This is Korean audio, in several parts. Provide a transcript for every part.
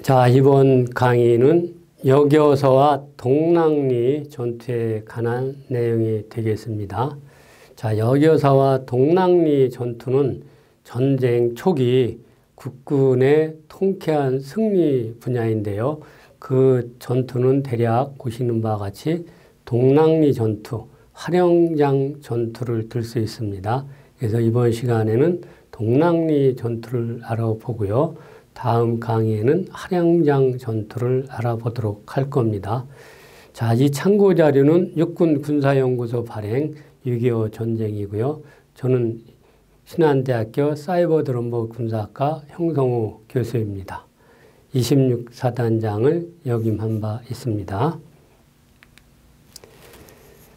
자, 이번 강의는 여교서와 동랑리 전투에 관한 내용이 되겠습니다. 자, 여교서와 동랑리 전투는 전쟁 초기 국군의 통쾌한 승리 분야인데요. 그 전투는 대략 보시는 바와 같이 동랑리 전투, 화령장 전투를 들 수 있습니다. 그래서 이번 시간에는 동랑리 전투를 알아보고요. 다음 강의에는 화령장 전투를 알아보도록 할 겁니다. 자, 이 참고 자료는 육군 군사연구소 발행 6.25 전쟁이고요. 저는 신안대학교 사이버드론버 군사학과 형성우 교수입니다. 26사단장을 역임한 바 있습니다.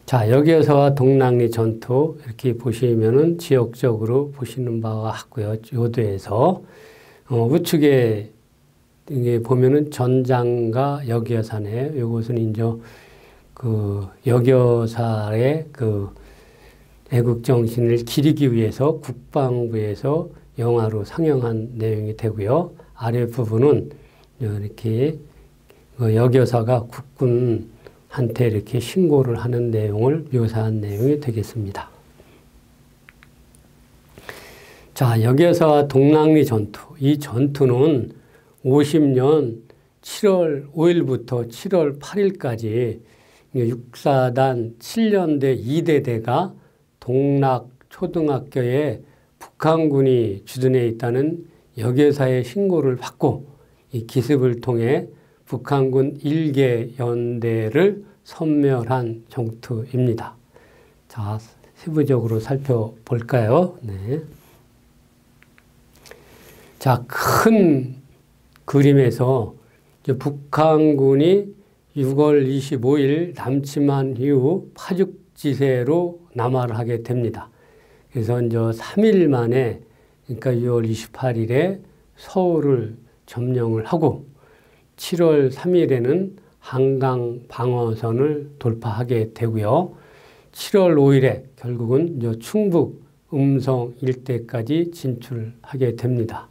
자, 여기서와 동랑리 전투 이렇게 보시면은 지역적으로 보시는 바와 같고요. 요도에서 우측에 보면은 전장과 여교사네. 요것은 이제 그 여교사의 그 애국 정신을 기리기 위해서 국방부에서 영화로 상영한 내용이 되고요. 아래 부분은 이렇게 여교사가 국군한테 이렇게 신고를 하는 내용을 묘사한 내용이 되겠습니다. 자, 여교사와 동랑리 전투. 이 전투는 50년 7월 5일부터 7월 8일까지 육사단 7년대 2대대가 동락초등학교에 북한군이 주둔해 있다는 여교사의 신고를 받고 이 기습을 통해 북한군 1개 연대를 섬멸한 전투입니다. 자, 세부적으로 살펴볼까요? 네. 자, 큰 그림에서 북한군이 6월 25일 남침한 이후 파죽지세로 남하를 하게 됩니다. 그래서 이제 3일 만에, 그러니까 6월 28일에 서울을 점령을 하고 7월 3일에는 한강 방어선을 돌파하게 되고요. 7월 5일에 결국은 이제 충북 음성 일대까지 진출하게 됩니다.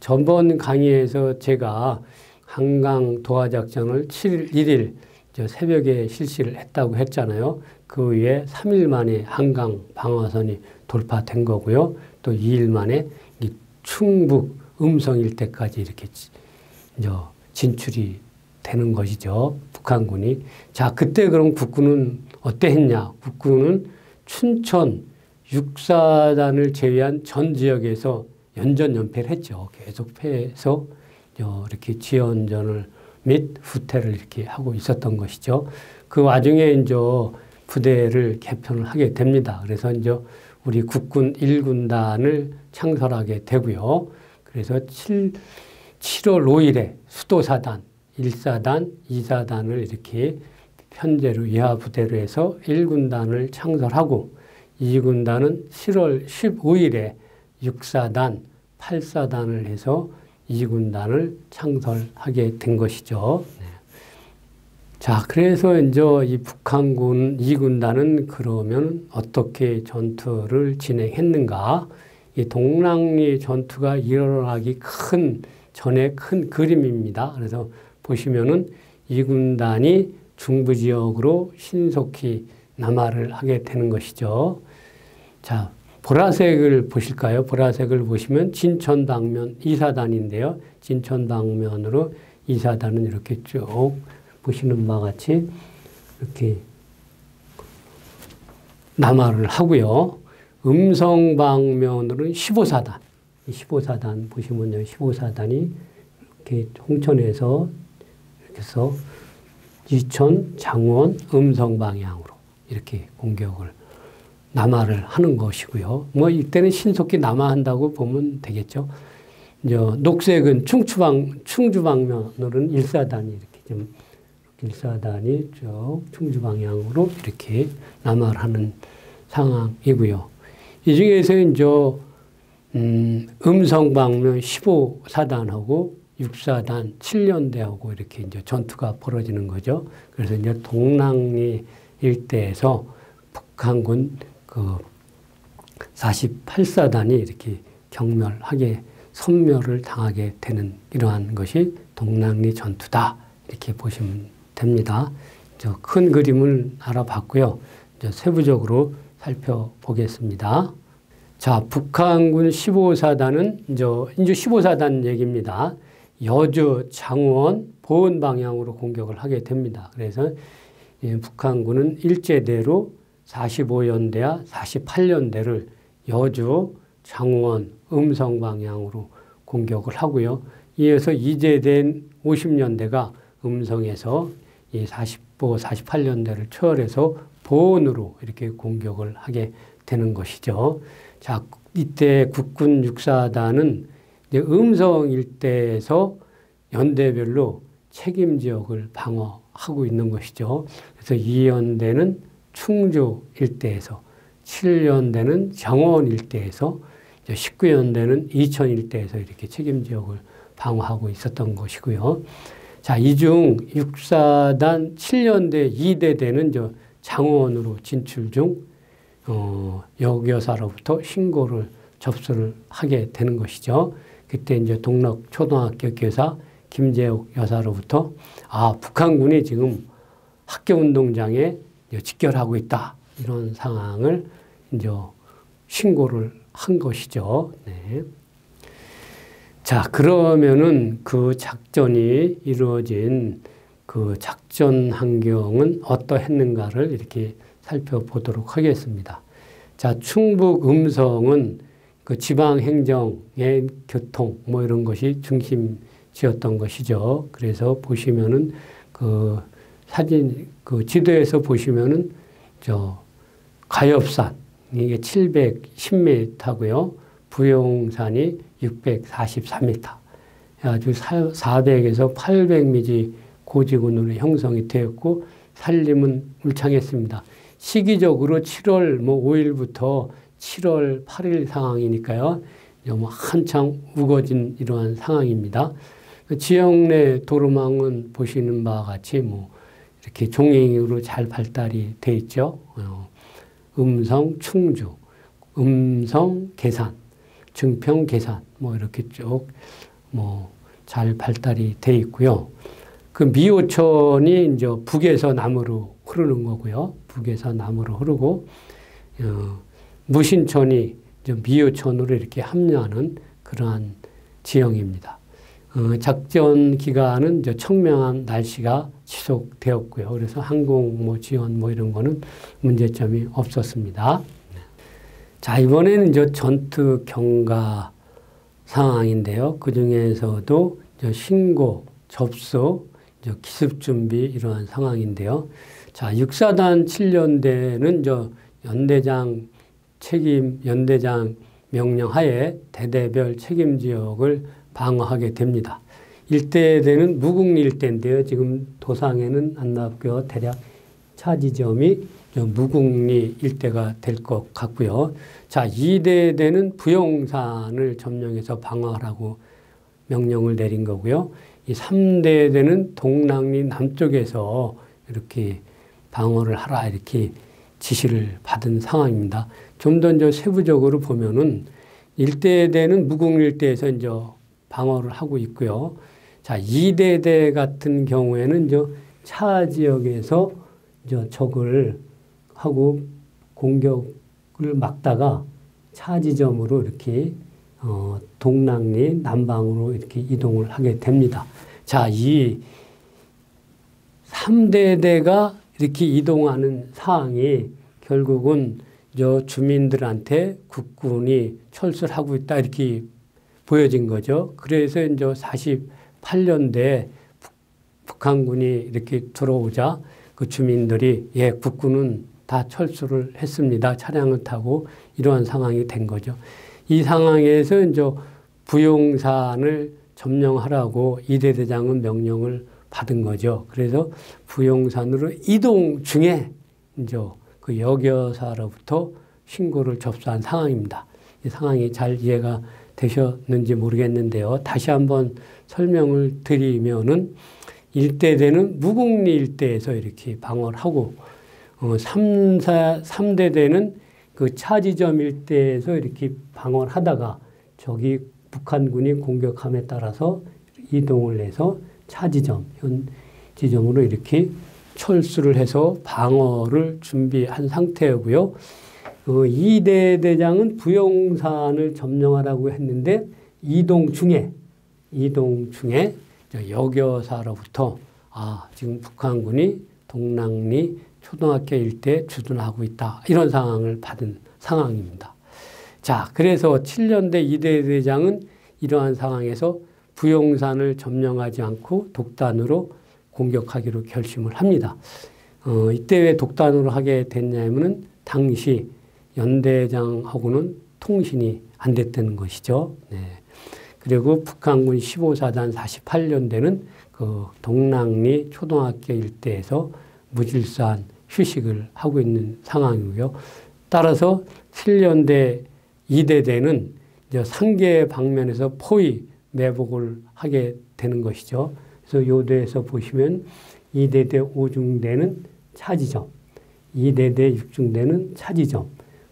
전번 강의에서 제가 한강 도하작전을 7일 1일 새벽에 실시를 했다고 했잖아요. 그 위에 3일 만에 한강 방어선이 돌파된 거고요. 또 2일 만에 이 충북 음성 일대까지 이렇게 진출이 되는 것이죠. 북한군이. 자, 그때 그럼 국군은 어때 했냐? 국군은 춘천 6사단을 제외한 전 지역에서 연전연패를 했죠. 계속 패해서 이렇게 지연전을 및 후퇴를 이렇게 하고 있었던 것이죠. 그 와중에 이제 부대를 개편을 하게 됩니다. 그래서 이제 우리 국군 1군단을 창설하게 되고요. 그래서 7월 5일에 수도사단, 1사단, 2사단을 이렇게 편제로 이하 부대로 해서 1군단을 창설하고 2군단은 7월 15일에 6사단, 8사단을 해서 2군단을 창설하게 된 것이죠. 네. 자, 그래서 이제 이 북한군 2군단은 그러면 어떻게 전투를 진행했는가? 이 동랑리 전투가 일어나기 전에 큰 그림입니다. 그래서 보시면은 2군단이 중부 지역으로 신속히 남하를 하게 되는 것이죠. 자, 보라색을 보실까요? 보라색을 보시면 진천방면 2사단인데요. 진천방면으로 2사단은 이렇게 쭉 보시는 바와 같이 이렇게 남하를 하고요. 음성방면으로는 15사단. 15사단 보시면요. 15사단이 이렇게 홍천에서 이렇게 해서 이천, 장원, 음성 방향으로 이렇게 공격을 남하를 하는 것이고요. 뭐 이때는 신속히 남하한다고 보면 되겠죠. 이제 녹색은 충주방면으로는 1사단이 이렇게 좀 1사단이 쭉 충주 방향으로 이렇게 남하를 하는 상황이고요. 이 중에서 이제 음성 방면 15사단하고 육사단 7년대하고 이렇게 이제 전투가 벌어지는 거죠. 그래서 이제 동랑리 일대에서 북한군 그 48사단이 이렇게 경멸하게 섬멸을 당하게 되는 이러한 것이 동랑리 전투다. 이렇게 보시면 됩니다. 큰 그림을 알아봤고요. 세부적으로 살펴보겠습니다. 자, 북한군 15사단은 이제 15사단 얘기입니다. 여주, 장원, 보은 방향으로 공격을 하게 됩니다. 그래서 북한군은 일제대로 45연대와 48연대를 여주, 장원, 음성 방향으로 공격을 하고요. 이어서 이제된 50년대가 음성에서 이 45, 48년대를 초월해서 보은으로 이렇게 공격을 하게 되는 것이죠. 자, 이때 국군 육사단은 이제 음성 일대에서 연대별로 책임 지역을 방어하고 있는 것이죠. 그래서 2연대는 충주 일대에서, 7연대는 정원 일대에서, 19연대는 이천 일대에서 이렇게 책임 지역을 방어하고 있었던 것이고요. 자, 이 중 육사단 7연대 2대대는 장원으로 진출 중 여교사로부터 신고를 접수를 하게 되는 것이죠. 그때 이제 동락 초등학교 교사 김재옥 여사로부터 북한군이 지금 학교 운동장에 집결하고 있다. 이런 상황을 이제 신고를 한 것이죠. 네. 자, 그러면은 그 작전이 이루어진 그 작전 환경은 어떠했는가를 이렇게 살펴보도록 하겠습니다. 자, 충북 음성은 그 지방 행정의 교통 뭐 이런 것이 중심지였던 것이죠. 그래서 보시면은 그 사진 그 지도에서 보시면은 가엽산 이게 710m고요. 부용산이 644m. 아주 400에서 800m 고지군으로 형성이 되었고 산림은 울창했습니다. 시기적으로 7월 5일부터 7월 8일 상황이니까요. 한창 우거진 이러한 상황입니다. 지역 내 도로망은 보시는 바와 같이 이렇게 종횡으로 잘 발달이 돼 있죠. 음성, 충주, 음성, 계산, 증평, 계산 이렇게 쭉 잘 발달이 돼 있고요. 그 미호천이 이제 북에서 남으로 흐르는 거고요. 북에서 남으로 흐르고 무신천이 이제 미호천으로 이렇게 합류하는 그러한 지형입니다. 작전 기간은 이제 청명한 날씨가 지속되었고요. 그래서 항공 지원 이런 거는 문제점이 없었습니다. 자, 이번에는 이제 전투 경과 상황인데요. 그 중에서도 신고, 접수, 기습 준비 이러한 상황인데요. 자, 육사단 7연대는 연대장 명령 하에 대대별 책임 지역을 방어하게 됩니다. 일대대는 무궁리 일대인데요. 지금 도상에는 안 나왔고요. 대략 차지점이 무궁리 일대가 될 것 같고요. 자, 2대대는 부용산을 점령해서 방어하라고 명령을 내린 거고요. 이 3대대는 동랑리 남쪽에서 이렇게 방어를 하라 이렇게 지시를 받은 상황입니다. 좀 더 세부적으로 보면은 1대대는 무궁리 일대에서 이제 방어를 하고 있고요. 자, 2대대 같은 경우에는 차 지역에서 적을 하고 공격을 막다가 차 지점으로 이렇게 동랑리 남방으로 이렇게 이동을 하게 됩니다. 자, 이 3대대가 이렇게 이동하는 상황이 결국은 주민들한테 국군이 철수를 하고 있다 이렇게 보여진 거죠. 그래서 이제 48년대 북한군이 이렇게 들어오자 그 주민들이 국군은 다 철수를 했습니다. 차량을 타고 이러한 상황이 된 거죠. 이 상황에서 이제 부용산을 점령하라고 이대대장은 명령을 받은 거죠. 그래서 부용산으로 이동 중에 이제 그 여교사로부터 신고를 접수한 상황입니다. 이 상황이 잘 이해가 되셨는지 모르겠는데요. 다시 한번 설명을 드리면은 일대대는 무궁리 일대에서 이렇게 방어를 하고 3대대는 그 차지점 일대에서 이렇게 방어를 하다가 저기 북한군이 공격함에 따라서 이동을 해서 차지점, 현 지점으로 이렇게 철수를 해서 방어를 준비한 상태고요. 2대 대장은 부용산을 점령하라고 했는데 이동 중에 여교사로부터 지금 북한군이 동랑리 초등학교 일대에 주둔하고 있다. 이런 상황을 받은 상황입니다. 자, 그래서 7년대 2대 대장은 이러한 상황에서 부용산을 점령하지 않고 독단으로 공격하기로 결심을 합니다. 이때 왜 독단으로 하게 됐냐면은 당시 연대장하고는 통신이 안 됐다는 것이죠. 네. 그리고 북한군 15사단 48년대는 그 동랑리 초등학교 일대에서 무질서한 휴식을 하고 있는 상황이고요. 따라서 7년대 2대대는 이제 상계 방면에서 포위 매복을 하게 되는 것이죠. 그래서 요대에서 보시면 2대대 5중대는 차지점, 2대대 6중대는 차지점,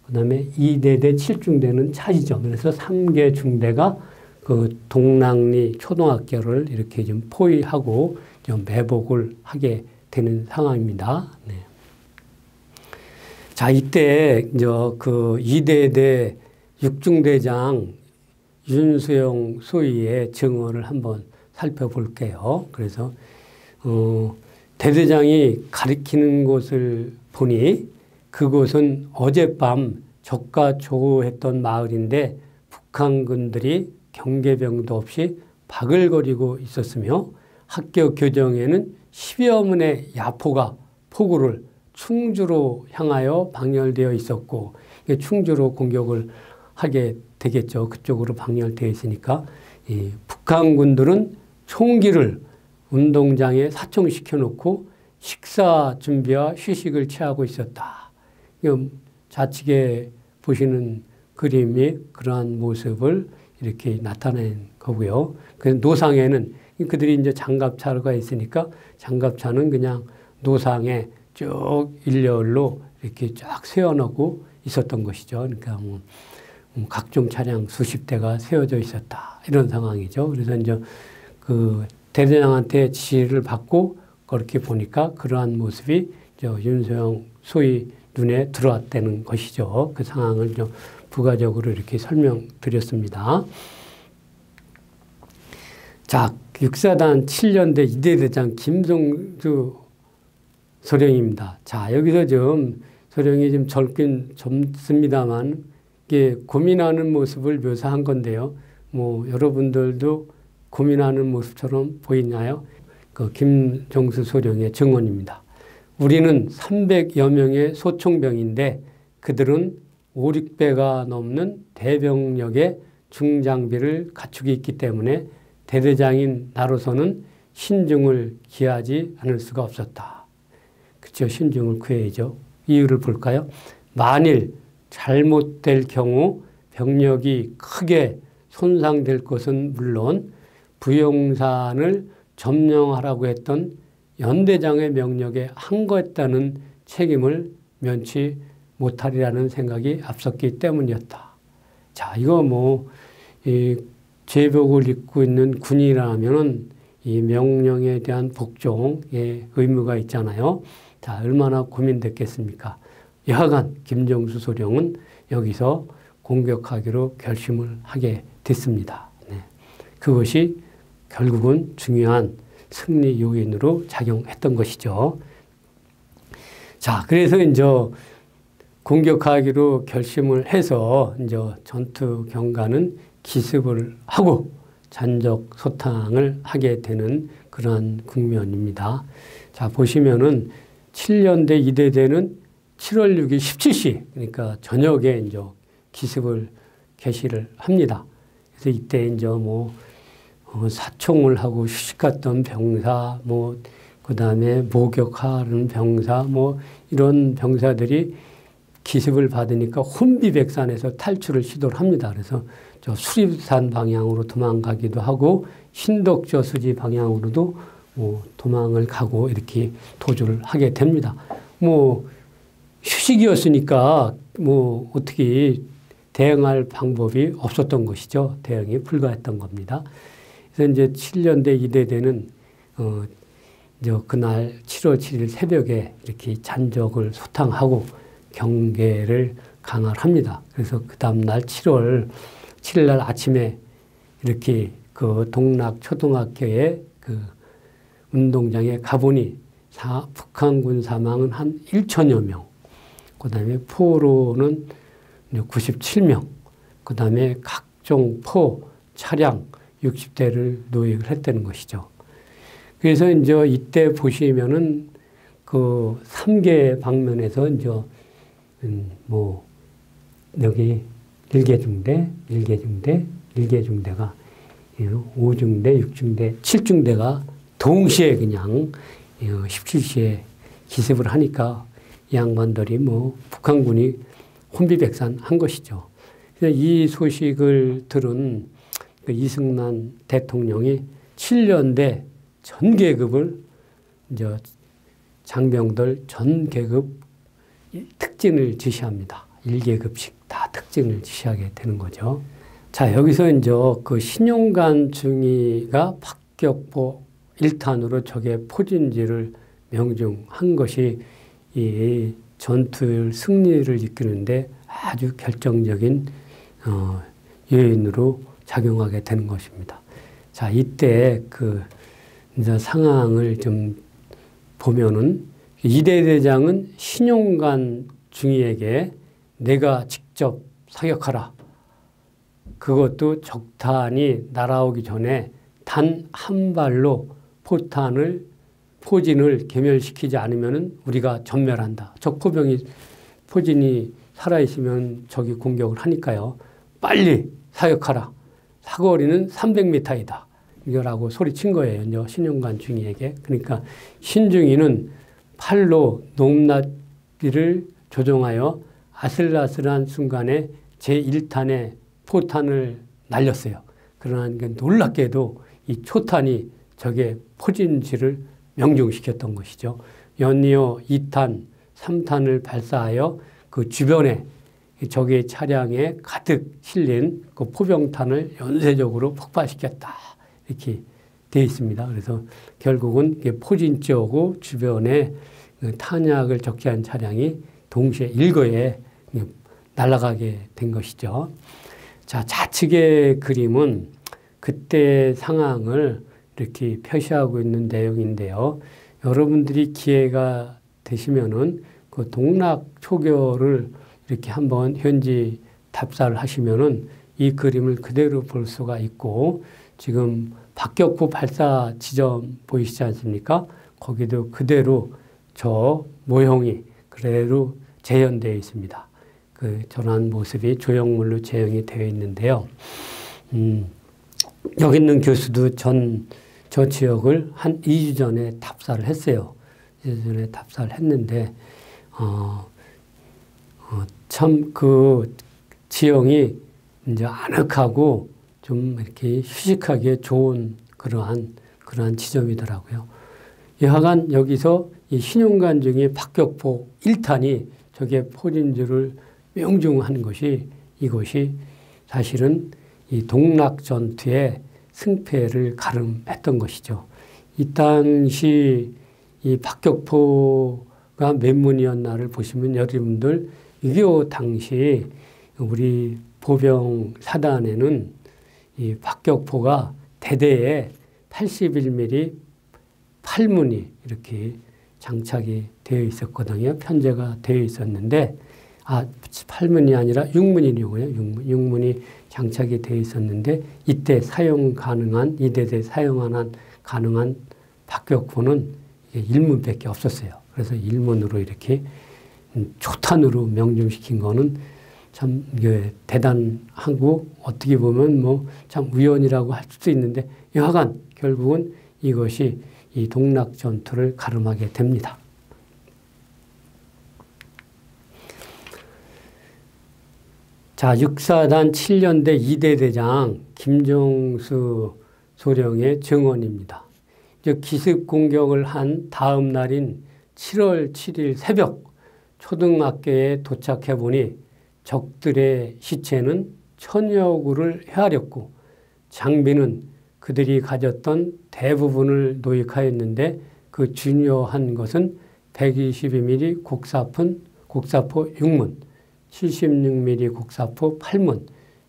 그 다음에 2대대 7중대는 차지점. 그래서 3개 중대가 그 동랑리 초등학교를 이렇게 좀 포위하고 좀 매복을 하게 되는 상황입니다. 네. 자, 이때 이제 그 2대대 6중대장 윤수영 소위의 증언을 한번 살펴볼게요. 그래서 대대장이 가리키는 곳을 보니 그곳은 어젯밤 적과 조우했던 마을인데 북한군들이 경계병도 없이 바글거리고 있었으며 학교 교정에는 10여 문의 야포가 포구를 충주로 향하여 방열되어 있었고, 충주로 공격을 하게 되겠죠. 그쪽으로 방열되어 있으니까 이 북한군들은 총기를 운동장에 사청시켜 놓고 식사 준비와 휴식을 취하고 있었다. 좌측에 보시는 그림이 그러한 모습을 이렇게 나타낸 거고요. 그 노상에는 그들이 이제 장갑차가 있으니까 장갑차는 그냥 노상에 쭉 일렬로 이렇게 쫙 세워놓고 있었던 것이죠. 그러니까 각종 차량 수십 대가 세워져 있었다. 이런 상황이죠. 그래서 이제 그 대대장한테 지시를 받고 그렇게 보니까 그러한 모습이 윤소영 소위 눈에 들어왔다는 것이죠. 그 상황을 좀 부가적으로 이렇게 설명드렸습니다. 자, 육사단 7년대 2대 대장 김성주 소령입니다. 자, 여기서 좀 소령이 좀 젊긴 젊습니다만 이게 고민하는 모습을 묘사한 건데요. 뭐 여러분들도 고민하는 모습처럼 보이나요? 그 김정수 소령의 증언입니다. 우리는 300여 명의 소총병인데 그들은 5, 6배가 넘는 대병력의 중장비를 갖추고 있기 때문에 대대장인 나로서는 신중을 기하지 않을 수가 없었다. 그렇죠. 신중을 구해야죠. 이유를 볼까요? 만일 잘못될 경우 병력이 크게 손상될 것은 물론 부용산을 점령하라고 했던 연대장의 명령에 항거했다는 책임을 면치 못하리라는 생각이 앞섰기 때문이었다. 자, 이거 이 제복을 입고 있는 군이라면은 이 명령에 대한 복종의 의무가 있잖아요. 자, 얼마나 고민됐겠습니까? 여하간 김정수 소령은 여기서 공격하기로 결심을 하게 됐습니다. 네. 그것이 결국은 중요한 승리 요인으로 작용했던 것이죠. 자, 그래서 이제 공격하기로 결심을 해서 이제 전투 경과는 기습을 하고 잔적 소탕을 하게 되는 그러한 국면입니다. 자, 보시면은 7년대 2대대는 7월 6일 17시, 그러니까 저녁에 이제 기습을 개시를 합니다. 그래서 이때 이제 사총을 하고 휴식 갔던 병사, 그 다음에 목욕하는 병사, 이런 병사들이 기습을 받으니까 혼비백산에서 탈출을 시도를 합니다. 그래서 저 수립산 방향으로 도망가기도 하고 신덕저수지 방향으로도 도망을 가고 이렇게 도주를 하게 됩니다. 휴식이었으니까 어떻게 대응할 방법이 없었던 것이죠. 대응이 불가했던 겁니다. 그래서 이제 7년대 이대대는 그날 7월 7일 새벽에 이렇게 잔적을 소탕하고 경계를 강화합니다. 그래서 그 다음날 7월 7일날 아침에 이렇게 그 동락초등학교의 그 운동장에 가보니 북한군 사망은 한 1천여 명, 그 다음에 포로는 97명, 그 다음에 각종 포, 차량 60대를 노획을 했다는 것이죠. 그래서 이제 이때 보시면은 그 3개 방면에서 이제 여기 1계중대, 1계중대, 1계중대가 5중대, 6중대, 7중대가 동시에 그냥 17시에 기습을 하니까 이 양반들이 북한군이 혼비백산한 것이죠. 그래서 이 소식을 들은 그 이승만 대통령이 7년대 전 계급을 이제 장병들 전 계급 특진을 지시합니다. 1계급씩 다 특진을 지시하게 되는 거죠. 자, 여기서 이제 그 신용관 중위가 박격포 1탄으로 적의 포진지를 명중한 것이 이 전투 승리를 이끄는데 아주 결정적인 요인으로 작용하게 되는 것입니다. 자, 이때 그 이제 상황을 좀 보면은 이대 대장은 신용관 중위에게 내가 직접 사격하라. 그것도 적탄이 날아오기 전에 단 한 발로 포진을 괴멸시키지 않으면 우리가 전멸한다. 적포병이 포진이 살아있으면 적이 공격을 하니까요. 빨리 사격하라. 사거리는 300m이다. 이거라고 소리친 거예요. 이제 신용관 중위에게. 그러니까 신중위는 팔로 높낮이를 조정하여 아슬아슬한 순간에 제1탄의 포탄을 날렸어요. 그러나 놀랍게도 이 초탄이 적의 포진지를 명중시켰던 것이죠. 연이어 2탄, 3탄을 발사하여 그 주변에 적의 차량에 가득 실린 그 포병탄을 연쇄적으로 폭발시켰다. 이렇게 되어 있습니다. 그래서 결국은 포진지하고 주변에 탄약을 적재한 차량이 동시에 일거에 날아가게 된 것이죠. 자, 좌측의 그림은 그때 상황을 이렇게 표시하고 있는 내용인데요. 여러분들이 기회가 되시면은 그 동락 초교를 이렇게 한번 현지 답사를 하시면은 이 그림을 그대로 볼 수가 있고, 지금 박격포 발사 지점 보이시지 않습니까? 거기도 그대로 저 모형이 그대로 재현되어 있습니다. 그 저런 모습이 조형물로 재현이 되어 있는데요. 여기 있는 교수도 저 지역을 한 2주 전에 답사를 했어요. 2주 전에 답사를 했는데, 참 그 지형이 이제 아늑하고 좀 이렇게 휴식하기에 좋은 그러한 지점이더라고요. 여하간 여기서 이 신용관 중에 박격포 1탄이 적의 포진지를 명중한 것이 이것이 사실은 이 동락 전투의 승패를 가름했던 것이죠. 이 당시 이 박격포가 몇 문이었나를 보시면 여러분들 6.25 당시 우리 보병 사단에는 이 박격포가 대대에 81mm 8문이 이렇게 장착이 되어 있었거든요. 편제가 되어 있었는데, 8문이 아니라 6문이고요. 6문이 장착이 되어 있었는데, 이때 사용 가능한, 이대대 사용 가능한 박격포는 1문밖에 없었어요. 그래서 1문으로 이렇게 초탄으로 명중시킨 거는 참 대단하고 어떻게 보면 참 우연이라고 할 수도 있는데, 여하간 결국은 이것이 이 동락 전투를 가름하게 됩니다. 자, 육사단 7년대 2대 대장 김종수 소령의 증언입니다. 기습 공격을 한 다음 날인 7월 7일 새벽 초등학교에 도착해 보니 적들의 시체는 천여 구를 헤아렸고 장비는 그들이 가졌던 대부분을 노획하였는데 그 중요한 것은 122mm 곡사포 6문, 76mm 곡사포 8문,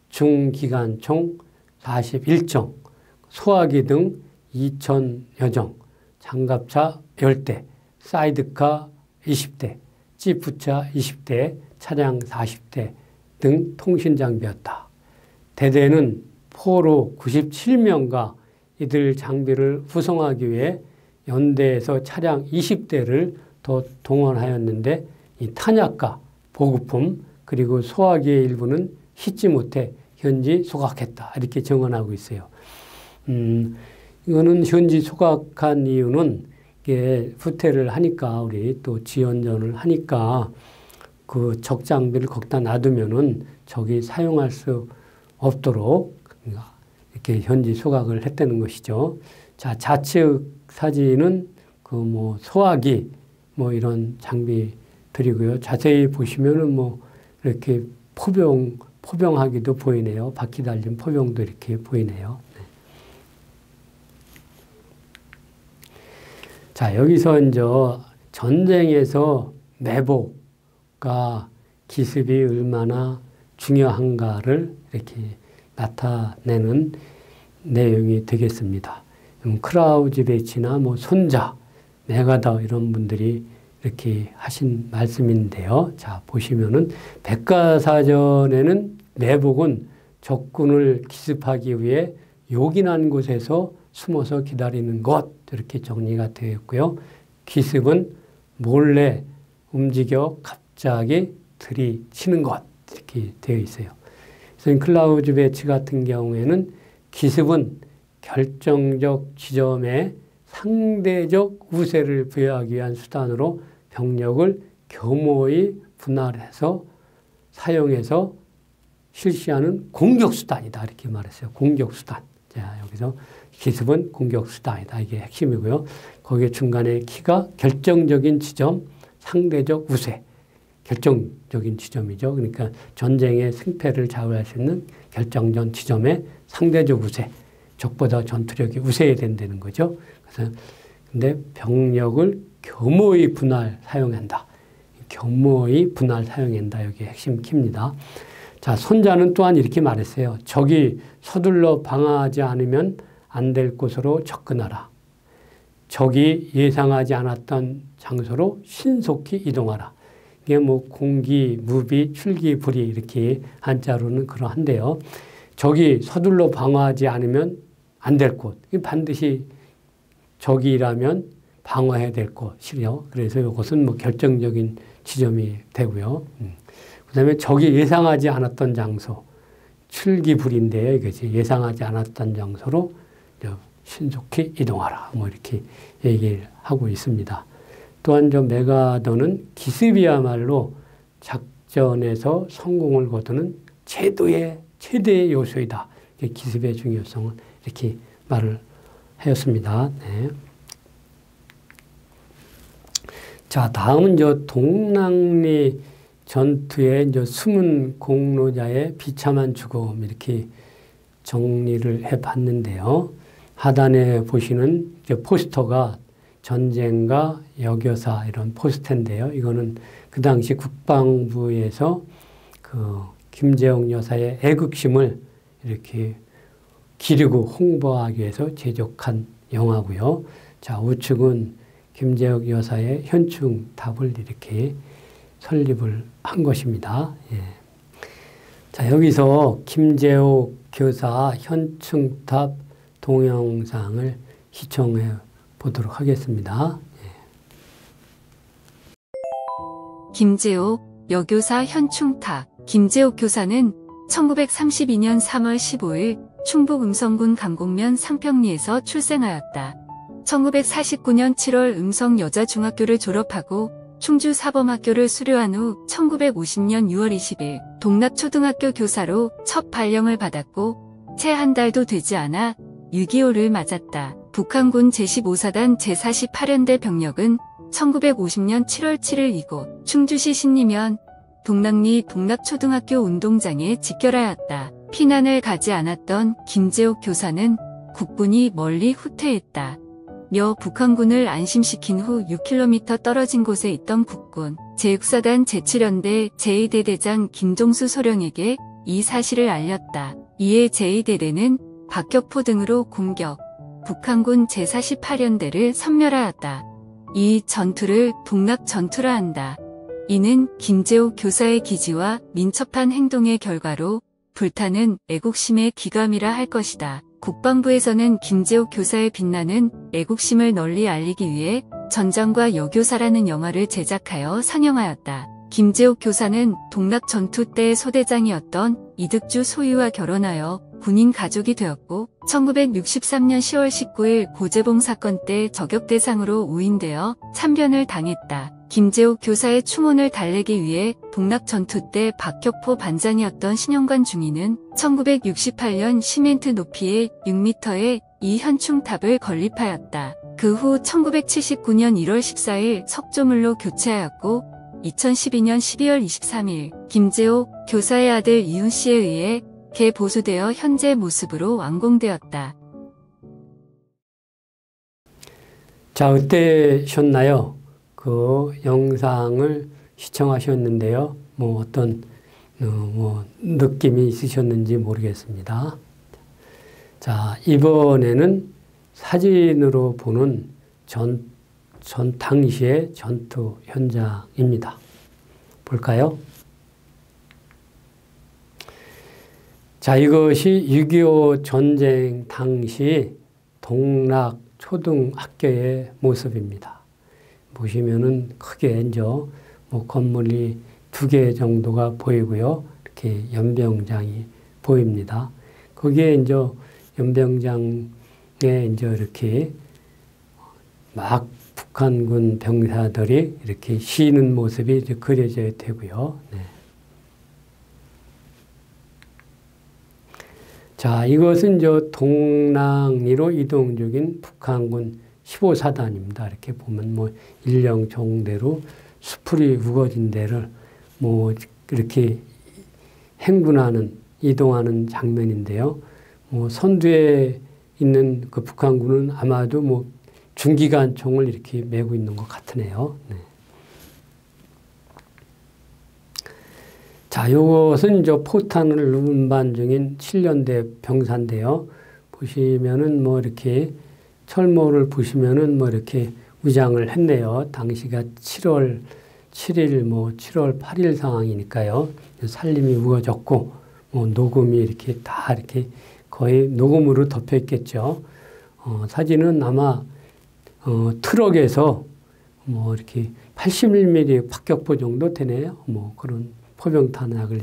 중기관총 41정, 소화기 등 2,000여 정, 장갑차 10대, 사이드카 20대, 지프차 20대, 차량 40대 등 통신장비였다. 대대는 포로 97명과 이들 장비를 후송하기 위해 연대에서 차량 20대를 더 동원하였는데 이 탄약과 보급품 그리고 소화기의 일부는 싣지 못해 현지 소각했다. 이렇게 증언하고 있어요. 이거는 현지 소각한 이유는 이게 후퇴를 하니까 우리 또 지연전을 하니까 그 적 장비를 거기다 놔두면은 적이 사용할 수 없도록 이렇게 현지 소각을 했다는 것이죠. 자, 좌측 사진은 그 뭐 소화기 뭐 이런 장비들이고요. 자세히 보시면은 뭐 이렇게 포병하기도 보이네요. 바퀴 달린 포병도 이렇게 보이네요. 네. 자, 여기서 이제 전쟁에서 매복과 기습이 얼마나 중요한가를 이렇게 나타내는 내용이 되겠습니다. 크라우즈베이츠나 뭐 손자, 메가더 이런 분들이 이렇게 하신 말씀인데요. 자, 보시면은 백과사전에는 매복은 적군을 기습하기 위해 요긴한 곳에서 숨어서 기다리는 것 이렇게 정리가 되어 있고요. 기습은 몰래 움직여 갑자기 들이치는 것 이렇게 되어 있어요. 그래서 클라우즈베이츠 같은 경우에는 기습은 결정적 지점에 상대적 우세를 부여하기 위한 수단으로 병력을 교모히 분할해서 사용해서 실시하는 공격수단이다. 이렇게 말했어요. 공격수단. 자, 여기서 기습은 공격수단이다. 이게 핵심이고요. 거기에 중간에 키가 결정적인 지점, 상대적 우세. 결정적인 지점이죠. 그러니까 전쟁의 승패를 좌우할 수 있는 결정적 지점에 상대적 우세. 적보다 전투력이 우세해야 된다는 거죠. 그래서 근데 병력을 교모히 분할 사용한다. 교모히 분할 사용한다. 여기 핵심 키입니다. 자, 손자는 또한 이렇게 말했어요. 적이 서둘러 방어하지 않으면 안 될 곳으로 접근하라. 적이 예상하지 않았던 장소로 신속히 이동하라. 이게 뭐 공기, 무비, 출기, 불이 이렇게 한자로는 그러한데요. 적이 서둘러 방어하지 않으면 안 될 곳. 반드시 적이라면 방어해야 될 곳이요. 그래서 이것은 뭐 결정적인 지점이 되고요. 그 다음에 적이 예상하지 않았던 장소. 출기불인데요. 이것이 예상하지 않았던 장소로 신속히 이동하라. 뭐 이렇게 얘기를 하고 있습니다. 또한 저 메가더는 기습이야말로 작전에서 성공을 거두는 최대의 요소이다. 기습의 중요성을 이렇게 말을 하였습니다. 네. 자, 다음은 동랑리 전투의 숨은 공로자의 비참한 죽음 이렇게 정리를 해봤는데요. 하단에 보시는 포스터가 전쟁과 여교사 이런 포스터인데요. 이거는 그 당시 국방부에서 그 김재옥 여사의 애국심을 이렇게 기르고 홍보하기 위해서 제작한 영화고요. 자, 우측은 김재옥 여사의 현충탑을 이렇게 설립을 한 것입니다. 예. 자, 여기서 김재옥 교사 현충탑 동영상을 시청해 보도록 하겠습니다. 예. 김재옥 여교사 현충탑. 김재옥 교사는 1932년 3월 15일 충북 음성군 감곡면 상평리에서 출생하였다. 1949년 7월 음성여자중학교를 졸업하고 충주 사범학교를 수료한 후 1950년 6월 20일 동락초등학교 교사로 첫 발령을 받았고 채 한 달도 되지 않아 6.25를 맞았다. 북한군 제15사단 제48연대 병력은 1950년 7월 7일 이곳 충주시 신리면 동락리 동락초등학교 운동장에 집결하였다. 피난을 가지 않았던 김재옥 교사는 국군이 멀리 후퇴했다. 며 북한군을 안심시킨 후 6km 떨어진 곳에 있던 국군 제6사단 제7연대 제2대대장 김종수 소령에게 이 사실을 알렸다. 이에 제2대대는 박격포 등으로 공격, 북한군 제48연대를 섬멸하였다. 이 전투를 동락전투라 한다. 이는 김재옥 교사의 기지와 민첩한 행동의 결과로 불타는 애국심의 기감이라 할 것이다. 국방부에서는 김재옥 교사의 빛나는 애국심을 널리 알리기 위해 전장과 여교사라는 영화를 제작하여 상영하였다. 김재옥 교사는 동락 전투 때 소대장이었던 이득주 소유와 결혼하여 군인 가족이 되었고 1963년 10월 19일 고재봉 사건 때 저격 대상으로 오인되어 참변을 당했다. 김재옥 교사의 충혼을 달래기 위해 동락 전투 때 박격포 반장이었던 신영관 중위는 1968년 시멘트 높이의 6m의 이 현충탑을 건립하였다. 그 후 1979년 1월 14일 석조물로 교체하였고 2012년 12월 23일 김재옥 교사의 아들 이훈 씨에 의해 개보수되어 현재 모습으로 완공되었다. 자, 어떠셨나요? 그 영상을 시청하셨는데요. 뭐 어떤 느낌이 있으셨는지 모르겠습니다. 자, 이번에는 사진으로 보는 당시의 전투 현장입니다. 볼까요? 자, 이것이 6.25 전쟁 당시 동락 초등학교의 모습입니다. 보시면은 크게 이제 건물이 2개 정도가 보이고요. 이렇게 연병장이 보입니다. 거기에 이제 연병장에 이제 이렇게 막 북한군 병사들이 이렇게 쉬는 모습이 이제 그려져야 되고요. 네. 자, 이것은 이제 동락리로 이동 중인 북한군 15사단입니다. 이렇게 보면 일령 종대로 수풀이 우거진 데를 이렇게 행군하는, 이동하는 장면인데요. 선두에 있는 그 북한군은 아마도 중기관총을 이렇게 메고 있는 것 같으네요. 네. 자, 요것은 이제 포탄을 운반 중인 7년대 병사인데요. 보시면은 이렇게 철모를 보시면은 이렇게 위장을 했네요. 당시가 7월 7일, 7월 8일 상황이니까요. 살림이 우거졌고, 녹음이 이렇게 다 이렇게 거의 녹음으로 덮여 있겠죠. 사진은 아마, 트럭에서 이렇게 81mm 박격포 정도 되네요. 그런 포병 탄약을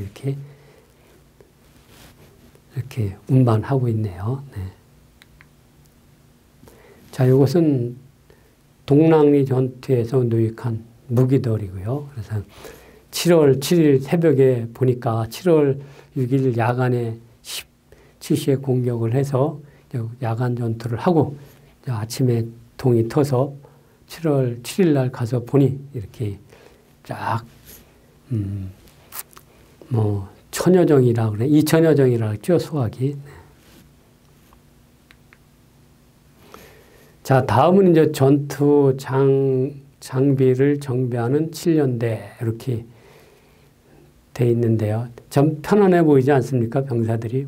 이렇게 운반하고 있네요. 네. 자, 이것은 동락리 전투에서 누익한 무기들이고요. 그래서 7월 7일 새벽에 보니까 7월 6일 야간에 17시에 공격을 해서 야간 전투를 하고 아침에 동이 터서 7월 7일 날 가서 보니 이렇게 쫙 천여정이라 그래. 2천여정이라 그랬죠, 소화기. 자, 다음은 이제 전투 장비를 정비하는 7년대 이렇게 돼 있는데요. 참 편안해 보이지 않습니까? 병사들이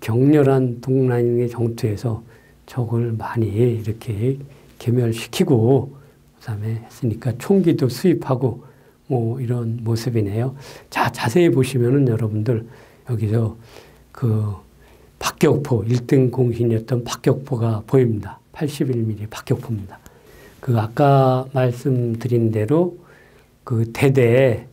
격렬한 동락리 전투에서 적을 많이 이렇게 괴멸시키고 그다음에 했으니까 총기도 수입하고 이런 모습이네요. 자, 자세히 보시면은 여러분들 여기서 그 박격포 1등 공신이었던 박격포가 보입니다. 81mm 박격포입니다. 그 아까 말씀드린 대로 그 대대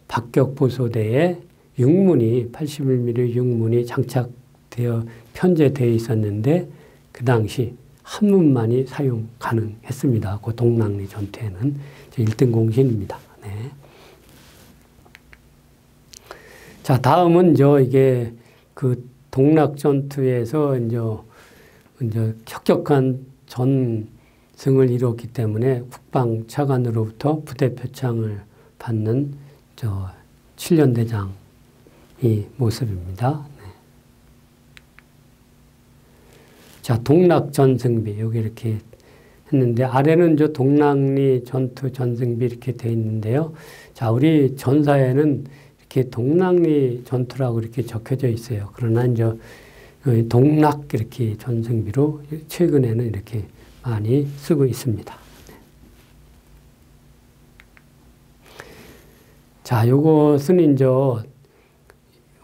박격포 소대에 81mm 6문이 장착되어 편제되어 있었는데 그 당시 한 문만이 사용 가능했습니다. 그 동락리 전투에는 1등 공신입니다. 네. 자, 다음은 이게 그 동락 전투에서 이제 혁혁한 전승을 이뤘기 때문에 국방 차관으로부터 부대 표창을 받는 7년대장의 모습입니다. 네. 자, 동락 전승비 여기 이렇게 했는데 아래는 동락리 전투 전승비 이렇게 돼 있는데요. 자, 우리 전사에는 이렇게 동락리 전투라고 이렇게 적혀져 있어요. 그러나 이제 동락 이렇게 전승비로 최근에는 이렇게 많이 쓰고 있습니다. 자, 요것은 이제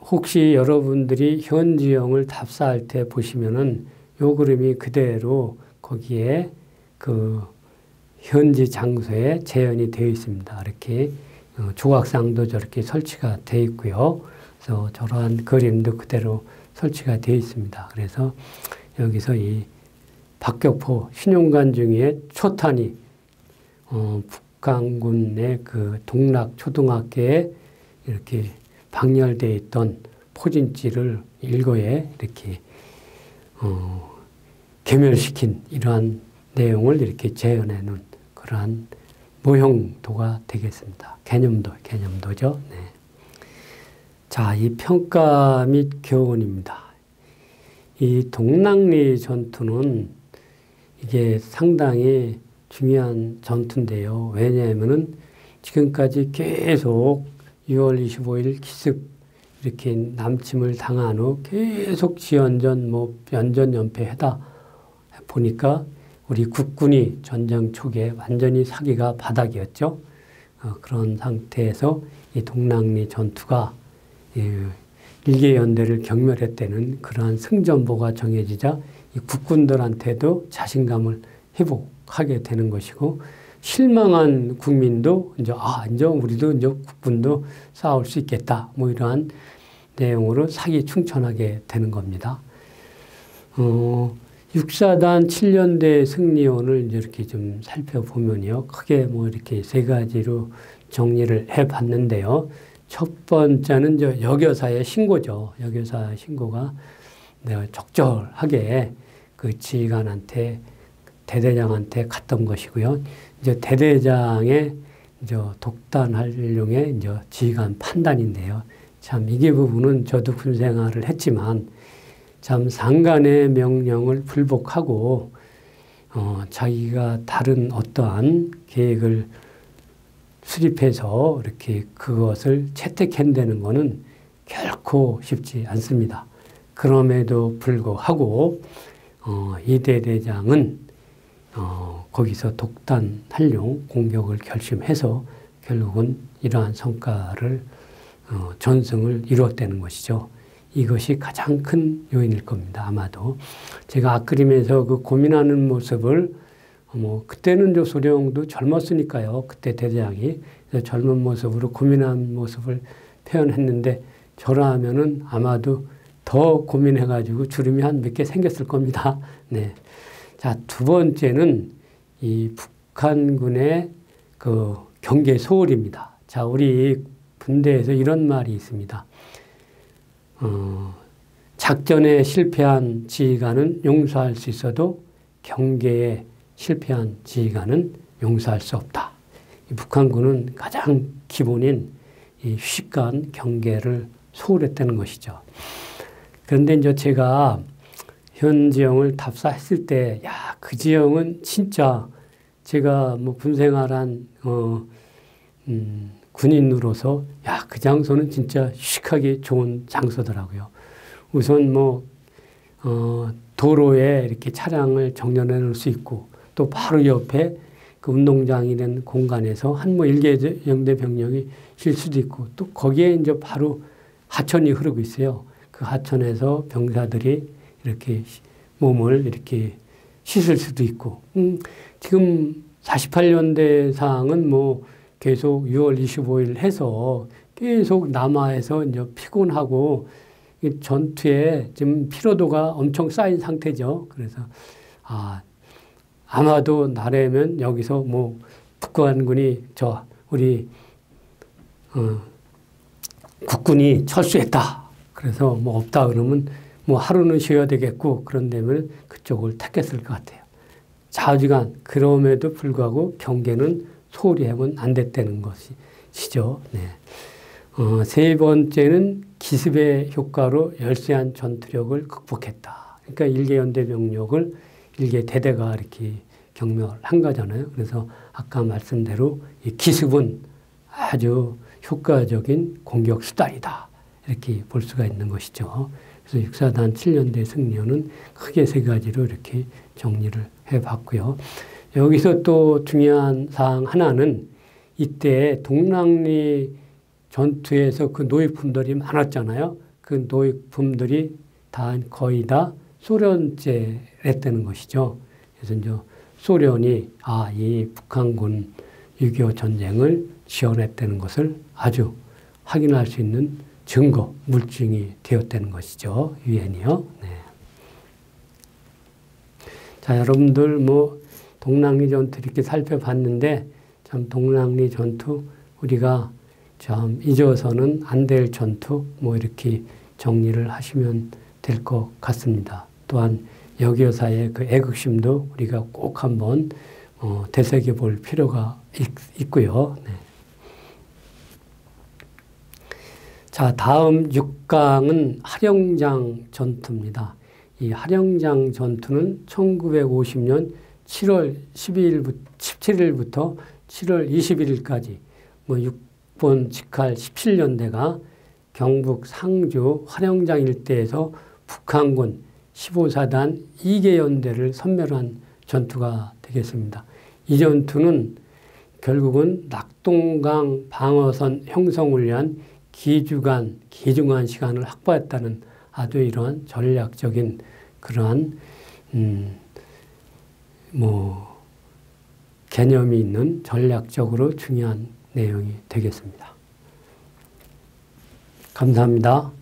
혹시 여러분들이 현지영을 답사할 때 보시면은 요 그림이 그대로 거기에 그 현지 장소에 재현이 되어 있습니다. 이렇게 조각상도 저렇게 설치가 되어 있고요. 그래서 저러한 그림도 그대로 설치가 되어 있습니다. 그래서 여기서 이 박격포 신용관 중에 초탄이 북한군의 그 동락 초등학교에 이렇게 방열되어 있던 포진지를 일거에 이렇게 개멸시킨 이러한 내용을 이렇게 재현해 놓은 그러한 모형도가 되겠습니다. 개념도죠. 네. 자, 이 평가 및 교훈입니다. 이 동락리 전투는 이게 상당히 중요한 전투인데요. 왜냐하면은 지금까지 계속 6월 25일 기습 이렇게 남침을 당한 후 계속 지연전 연전 연패하다 보니까 우리 국군이 전쟁 초기에 완전히 사기가 바닥이었죠. 그런 상태에서 이 동락리 전투가 일개연대를 경멸했다는 그러한 승전보가 정해지자 이 국군들한테도 자신감을 회복하게 되는 것이고 실망한 국민도 이제 우리도 이제 국군도 싸울 수 있겠다. 이러한 내용으로 사기 충천하게 되는 겁니다. 육사단 7년대 승리원을 이렇게 좀 살펴보면요. 크게 이렇게 세 가지로 정리를 해 봤는데요. 첫 번째는 여교사의 신고죠. 여교사 신고가 적절하게 그 지휘관한테 대대장한테 갔던 것이고요. 이제 대대장의 독단활용의 지휘관 판단인데요. 참 이게 부분은 저도 군 생활을 했지만 참 상관의 명령을 불복하고 자기가 다른 어떠한 계획을 수립해서 이렇게 그것을 채택한다는 것은 결코 쉽지 않습니다. 그럼에도 불구하고 이 대대장은 거기서 독단 활용 공격을 결심해서 결국은 이러한 성과를 전승을 이루었다는 것이죠. 이것이 가장 큰 요인일 겁니다. 아마도 제가 앞그림에서 그 고민하는 모습을 그때는 소령도 젊었으니까요. 그때 대대장이 젊은 모습으로 고민한 모습을 표현했는데 저라면은 아마도 더 고민해가지고 주름이 한 몇 개 생겼을 겁니다. 네. 자, 두 번째는 이 북한군의 그 경계 소홀입니다. 자, 우리 군대에서 이런 말이 있습니다. 작전에 실패한 지휘관은 용서할 수 있어도 경계에 실패한 지휘관은 용서할 수 없다. 이 북한군은 가장 기본인 이 휴식관 경계를 소홀했다는 것이죠. 그런데 이제 제가 현 지형을 답사했을 때, 그 지형은 진짜 제가 군생활한 군인으로서 그 장소는 진짜 휴식하기 좋은 장소더라고요. 우선 도로에 이렇게 차량을 정렬해 놓을 수 있고 또 바로 옆에 그 운동장이라는 공간에서 한 일개영대 병력이 쉴 수도 있고 또 거기에 이제 바로 하천이 흐르고 있어요. 그 하천에서 병사들이 이렇게 몸을 이렇게 씻을 수도 있고 지금 48년대 상은 계속 6월 25일 해서 계속 남하에서 이제 피곤하고 전투에 지금 피로도가 엄청 쌓인 상태죠. 그래서 아마도 나라면 여기서 뭐 북한군이 우리 국군이 철수했다. 그래서 뭐 없다 그러면 뭐 하루는 쉬어야 되겠고 그런 데면 그쪽을 택했을 것 같아요. 좌지간 그럼에도 불구하고 경계는 소홀히 하면 안 됐다는 것이죠. 네. 세 번째는 기습의 효과로 열세한 전투력을 극복했다. 그러니까 일개 연대 병력을 일개 대대가 이렇게 경멸한 거잖아요. 그래서 아까 말씀대로 이 기습은 아주 효과적인 공격 수단이다. 이렇게 볼 수가 있는 것이죠. 그래서 육사단 7년대 승리는 크게 세 가지로 이렇게 정리를 해봤고요. 여기서 또 중요한 사항 하나는 이때 동랑리 전투에서 그 노예품들이 많았잖아요. 그 노예품들이 거의 다 소련제랬다는 것이죠. 그래서 이제 소련이 이 북한군 6.25 전쟁을 지원했다는 것을 아주 확인할 수 있는 증거, 물증이 되었다는 것이죠. 유엔이요. 네. 자, 여러분들 뭐 동랑리 전투 이렇게 살펴봤는데 참 동랑리 전투 우리가 참 잊어서는 안 될 전투 뭐 이렇게 정리를 하시면 될 것 같습니다. 또한 여교사의 그 애국심도 우리가 꼭 한번 되새겨 볼 필요가 있고요. 네. 자, 다음 6강은 할영장 전투입니다. 이 할영장 전투는 1950년 7월 17일부터 7월 21일까지 뭐 6본 직할 17년대가 경북 상주 할영장 일대에서 북한군 15사단 2개 연대를 선멸한 전투가 되겠습니다. 이 전투는 결국은 낙동강 방어선 형성을 위한 기중한 시간을 확보했다는 아주 이러한 전략적인 그러한 개념이 있는 전략적으로 중요한 내용이 되겠습니다. 감사합니다.